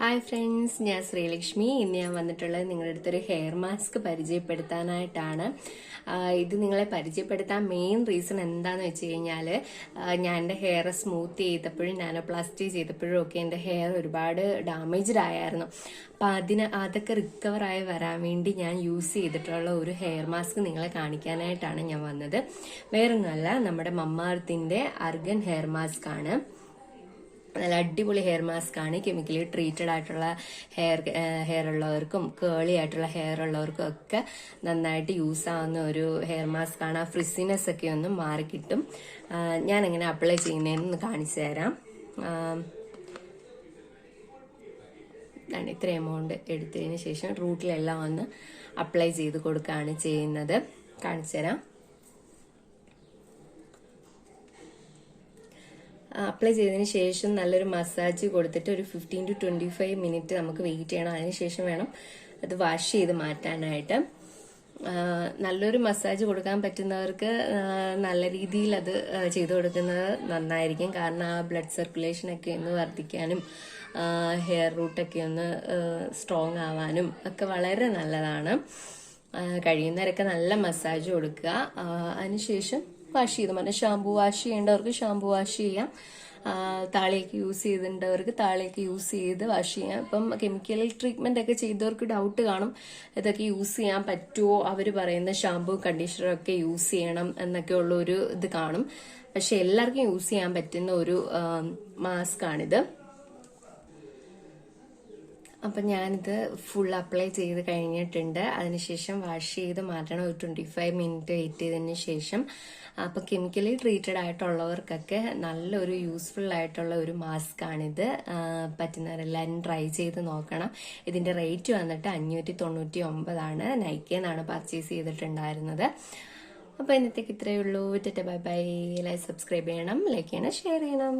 Hi friends, ഞാൻ ശ്രീലക്ഷ്മി. ഇന്ന് ഞാൻ വന്നിട്ടുള്ളത് നിങ്ങളുടെ അടുത്തൊരു ഹെയർ മാസ്ക് പരിചയപ്പെടുത്താനായിട്ടാണ്. ഇത് നിങ്ങളെ പരിചയപ്പെടുത്താൻ മെയിൻ റീസൺ എന്താണെന്ന് വെച്ച് കഴിഞ്ഞാൽ, ഞാൻ എൻ്റെ ഹെയർ സ്മൂത്ത് ചെയ്തപ്പോഴും നാനോപ്ലാസ്റ്റി ചെയ്തപ്പോഴും ഒക്കെ എൻ്റെ ഹെയർ ഒരുപാട് ഡാമേജ്ഡ് ആയായിരുന്നു. അപ്പം അതൊക്കെ റിക്കവറായി വരാൻ വേണ്ടി ഞാൻ യൂസ് ചെയ്തിട്ടുള്ള ഒരു ഹെയർ മാസ്ക് നിങ്ങളെ കാണിക്കാനായിട്ടാണ് ഞാൻ വന്നത്. വേറൊന്നുമല്ല, നമ്മുടെ മമ്മാർത്തിൻ്റെ അർഗൻ ഹെയർ മാസ്ക് ആണ്. നല്ല അടിപൊളി ഹെയർ മാസ്ക് ആണ്. കെമിക്കലി ട്രീറ്റഡ് ആയിട്ടുള്ള ഹെയർ ഉള്ളവർക്കും കേളി ആയിട്ടുള്ള ഹെയർ ഉള്ളവർക്കും ഒക്കെ നന്നായിട്ട് യൂസ് ആവുന്ന ഒരു ഹെയർ മാസ്ക് ആണ്. ആ ഫ്രിസിനെസ് ഒക്കെ ഒന്ന് മാറിക്കിട്ടും. ഞാൻ എങ്ങനെ അപ്ലൈ ചെയ്യുന്നതെന്ന് കാണിച്ചു തരാം. ഇത്ര എമൗണ്ട് എടുത്തതിന് ശേഷം റൂട്ടിലെല്ലാം ഒന്ന് അപ്ലൈ ചെയ്ത് കൊടുക്കുകയാണ് ചെയ്യുന്നത്. കാണിച്ചു തരാം. അപ്ലൈ ചെയ്തതിന് ശേഷം നല്ലൊരു മസാജ് കൊടുത്തിട്ട് ഒരു 15 to 25 മിനിറ്റ് നമുക്ക് വെയിറ്റ് ചെയ്യണം. അതിനുശേഷം വേണം അത് വാഷ് ചെയ്ത് മാറ്റാനായിട്ട്. നല്ലൊരു മസാജ് കൊടുക്കാൻ പറ്റുന്നവർക്ക് നല്ല രീതിയിൽ അത് ചെയ്തു കൊടുക്കുന്നത് നന്നായിരിക്കും. കാരണം ആ ബ്ലഡ് സർക്കുലേഷനൊക്കെ ഒന്ന് വർദ്ധിക്കാനും ഹെയർ റൂട്ടൊക്കെ ഒന്ന് സ്ട്രോങ് ആവാനും ഒക്കെ വളരെ നല്ലതാണ്. കഴിയുന്നവരൊക്കെ നല്ല മസാജ് കൊടുക്കുക. അതിനുശേഷം വാഷ് ചെയ്ത് മാറ്റാം. ഷാമ്പു വാഷ് ചെയ്യേണ്ടവർക്ക് ഷാമ്പു വാഷ് ചെയ്യാം. താളിയൊക്കെ യൂസ് ചെയ്തിട്ടുള്ളവർക്ക് താളിയൊക്കെ യൂസ് ചെയ്ത് വാഷ് ചെയ്യാം. ഇപ്പം കെമിക്കൽ ട്രീറ്റ്മെന്റ് ഒക്കെ ചെയ്തവർക്ക് ഡൗട്ട് കാണും, ഇതൊക്കെ യൂസ് ചെയ്യാൻ പറ്റുമോ, അവർ പറയുന്ന ഷാമ്പു കണ്ടീഷണറൊക്കെ യൂസ് ചെയ്യണം എന്നൊക്കെ ഉള്ള ഒരു ഇത് കാണും. പക്ഷെ എല്ലാവർക്കും യൂസ് ചെയ്യാൻ പറ്റുന്ന ഒരു മാസ്ക് ആണിത്. അപ്പം ഞാനിത് ഫുൾ അപ്ലൈ ചെയ്ത് കഴിഞ്ഞിട്ടുണ്ട്. അതിനുശേഷം വാഷ് ചെയ്ത് മാറ്റണം. ഒരു 25 മിനിറ്റ് വെയിറ്റ് ചെയ്തതിന് ശേഷം. അപ്പം കെമിക്കലി ട്രീറ്റഡ് ആയിട്ടുള്ളവർക്കൊക്കെ നല്ലൊരു യൂസ്ഫുൾ ആയിട്ടുള്ള ഒരു മാസ്ക് ആണിത്. പറ്റുന്നവരെല്ലാവരും ട്രൈ ചെയ്ത് നോക്കണം. ഇതിന്റെ റേറ്റ് വന്നിട്ട് 599 നൈക്കയെന്നാണ് പർച്ചേസ് ചെയ്തിട്ടുണ്ടായിരുന്നത്. അപ്പോൾ ഇന്നത്തേക്ക് ഇത്രയേ ഉള്ളൂ. Bye bye. ലൈക്ക് സബ്സ്ക്രൈബ് ചെയ്യണം, ലൈക്ക് ചെയ്യണം, ഷെയർ ചെയ്യണം.